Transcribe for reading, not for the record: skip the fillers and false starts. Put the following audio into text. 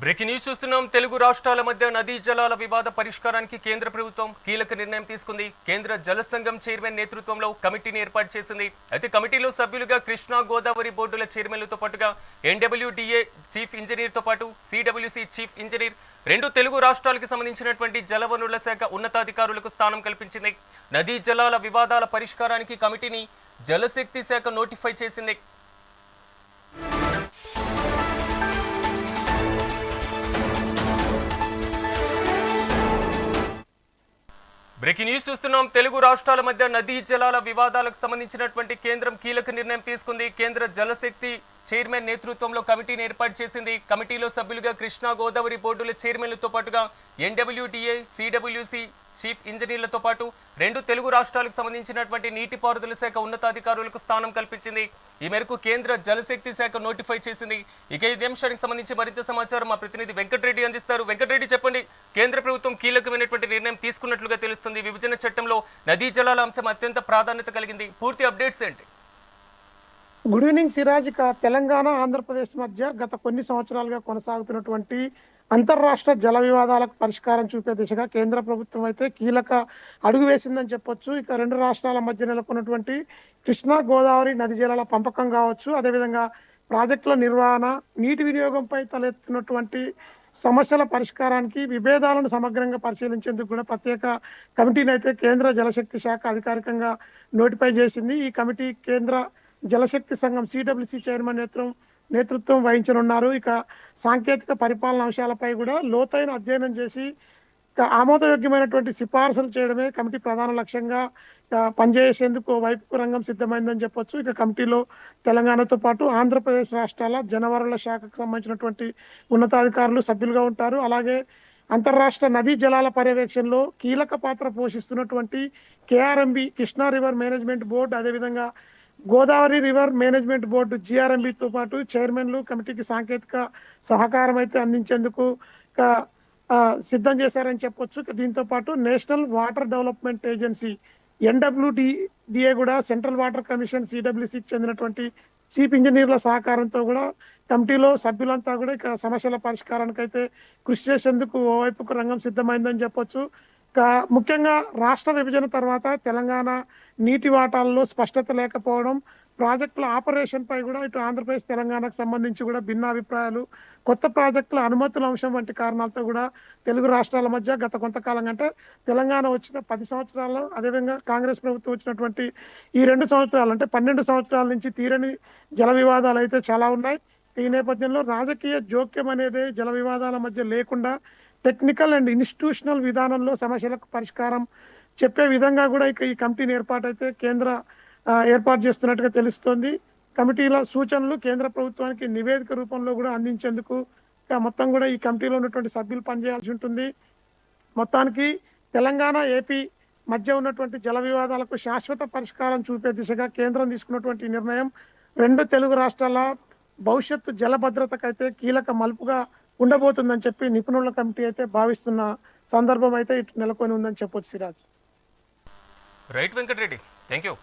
Breaking news చూస్తున్నాం. తెలుగు రాష్ట్రాల మధ్య నదీ జలాల వివాద పరిష్కారానికి కేంద్ర ప్రభుత్వం కీలక నిర్ణయం తీసుకుంది. కేంద్ర జల సంఘం చైర్మన్ నేతృత్వంలో కమిటీని ఏర్పాటు చేసింది. అయితే కమిటీలో సభ్యులుగా కృష్ణా గోదావరి బోర్డుల చైర్మన్లతో పాటుగా ఎన్‌డబ్ల్యూడీఏ చీఫ్ ఇంజనీర్తో పాటు సిడబ్ల్యూసీ చీఫ్ ఇంజనీర్, రెండు తెలుగు రాష్ట్రాలకు సంబంధించినటువంటి జలవనరుల శాఖ ఉన్నతాధికారులకు స్థానం కల్పించింది. నదీ జలాల వివాదాల పరిష్కారానికి కమిటీని జలశక్తి శాఖ నోటిఫై చేసింది. బ్రేకింగ్ న్యూస్ చూస్తున్నాం. తెలుగు రాష్ట్రాల మధ్య నదీ జలాల వివాదాలకు సంబంధించినటువంటి కేంద్రం కీలక నిర్ణయం తీసుకుంది. కేంద్ర జలశక్తి చైర్మన్ నేతృత్వంలో కమిటీని ఏర్పాటు చేసింది. కమిటీలో సభ్యులుగా కృష్ణా గోదావరి బోర్డుల చైర్మన్లతో పాటుగా ఎన్‌డబ్ల్యూడీఏ, సిడబ్ల్యూసీ చీఫ్ ఇంజనీర్లతో పాటు రెండు తెలుగు రాష్ట్రాలకు సంబంధించినటువంటి నీటిపారుదల శాఖ ఉన్నతాధికారులకు స్థానం కల్పించింది. ఈ మేరకు కేంద్ర జలశక్తి శాఖ నోటిఫై చేసింది. ఇక ఈ అంశానికి సంబంధించి మరింత సమాచారం మా ప్రతినిధి వెంకటరెడ్డి అందిస్తారు. వెంకటరెడ్డి, చెప్పండి. కేంద్ర ప్రభుత్వం కీలకమైనటువంటి నిర్ణయం తీసుకున్నట్లుగా తెలుస్తుంది. విభజన చట్టంలో నదీ జలాల అంశం అత్యంత ప్రాధాన్యత కలిగింది. పూర్తి అప్డేట్స్ ఏంటి? Good evening Siraj. తెలంగాణ ఆంధ్రప్రదేశ్ మధ్య గత కొన్ని సంవత్సరాలుగా కొనసాగుతున్నటువంటి అంతర్రాష్ట్ర జల వివాదాలకు పరిష్కారం చూపే దిశగా కేంద్ర ప్రభుత్వం అయితే కీలక అడుగు వేసిందని చెప్పొచ్చు. ఇక రెండు రాష్ట్రాల మధ్య నెలకొన్నటువంటి కృష్ణా గోదావరి నది జలాల పంపకం కావచ్చు, అదేవిధంగా ప్రాజెక్టుల నిర్వహణ, నీటి వినియోగంపై తలెత్తున్నటువంటి సమస్యల పరిష్కారానికి విభేదాలను సమగ్రంగా పరిశీలించేందుకు కూడా ప్రత్యేక కమిటీని అయితే కేంద్ర జలశక్తి శాఖ అధికారికంగా నోటిఫై చేసింది. ఈ కమిటీ కేంద్ర జలశక్తి సంఘం సిడబ్ల్యూసీ చైర్మన్ నేతృత్వం వహించనున్నారు. ఇక సాంకేతిక పరిపాలన అంశాలపై కూడా లోతైన అధ్యయనం చేసి ఆమోదయోగ్యమైనటువంటి సిఫార్సులు చేయడమే కమిటీ ప్రధాన లక్ష్యంగా పనిచేసేందుకు వైపు రంగం సిద్ధమైందని చెప్పొచ్చు. ఇక కమిటీలో తెలంగాణతో పాటు ఆంధ్రప్రదేశ్ రాష్ట్రాల జలవనరుల శాఖకు సంబంధించినటువంటి ఉన్నతాధికారులు సభ్యులుగా ఉంటారు. అలాగే అంతర్రాష్ట్ర నదీ జలాల పర్యవేక్షణలో కీలక పాత్ర పోషిస్తున్నటువంటి KRMB Krishna river management board, అదేవిధంగా గోదావరి రివర్ మేనేజ్మెంట్ బోర్డు జిఆర్ఎంబితో పాటు చైర్మన్లు కమిటీకి సాంకేతిక సహకారం అయితే అందించేందుకు సిద్ధం చేశారని చెప్పొచ్చు. దీంతో పాటు national water development agency NWDA కూడా, సెంట్రల్ వాటర్ కమిషన్ సిడబ్ల్యూసీకి చెందినటువంటి చీఫ్ ఇంజనీర్ల సహకారంతో కూడా కమిటీలో సభ్యులంతా కూడా ఇక సమస్యల పరిష్కారానికి అయితే కృషి చేసేందుకు ఓవైపుకు రంగం సిద్ధమైందని చెప్పొచ్చు. ముఖ్యంగా రాష్ట్ర విభజన తర్వాత తెలంగాణ నీటి వాటాల్లో స్పష్టత లేకపోవడం, ప్రాజెక్టుల ఆపరేషన్ పై కూడా ఇటు ఆంధ్రప్రదేశ్ తెలంగాణకు సంబంధించి కూడా భిన్న అభిప్రాయాలు, కొత్త ప్రాజెక్టుల అనుమతుల అంశం వంటి కారణాలతో కూడా తెలుగు రాష్ట్రాల మధ్య గత కొంతకాలంగా, అంటే తెలంగాణ వచ్చిన 10 సంవత్సరాల్లో, అదేవిధంగా కాంగ్రెస్ ప్రభుత్వం వచ్చినటువంటి ఈ 2 సంవత్సరాలు, అంటే 12 సంవత్సరాల నుంచి తీరని జల వివాదాలు అయితే చాలా ఉన్నాయి. ఈ నేపథ్యంలో రాజకీయ జోక్యం అనేది జల వివాదాల మధ్య లేకుండా టెక్నికల్ అండ్ ఇన్స్టిట్యూషనల్ విధానంలో సమస్యలకు పరిష్కారం చెప్పే విధంగా కూడా ఇక ఈ కమిటీని ఏర్పాటు చేస్తున్నట్టుగా తెలుస్తోంది. కమిటీల సూచనలు కేంద్ర ప్రభుత్వానికి నివేదిక రూపంలో కూడా అందించేందుకు మొత్తం కూడా ఈ కమిటీలో ఉన్నటువంటి సభ్యులు పనిచేయాల్సి ఉంటుంది. మొత్తానికి తెలంగాణ, ఏపీ మధ్య ఉన్నటువంటి జల వివాదాలకు శాశ్వత పరిష్కారం చూపే దిశగా కేంద్రం తీసుకున్నటువంటి నిర్ణయం రెండు తెలుగు రాష్ట్రాల భవిష్యత్తు జల భద్రతకైతే కీలక మలుపుగా ఉండబోతుందని చెప్పి నిపుణుల కమిటీ అయితే భావిస్తున్న సందర్భం అయితే ఇటు నెలకొని ఉందని చెప్పొచ్చు Siraj. Right Venkata Reddy, thank you.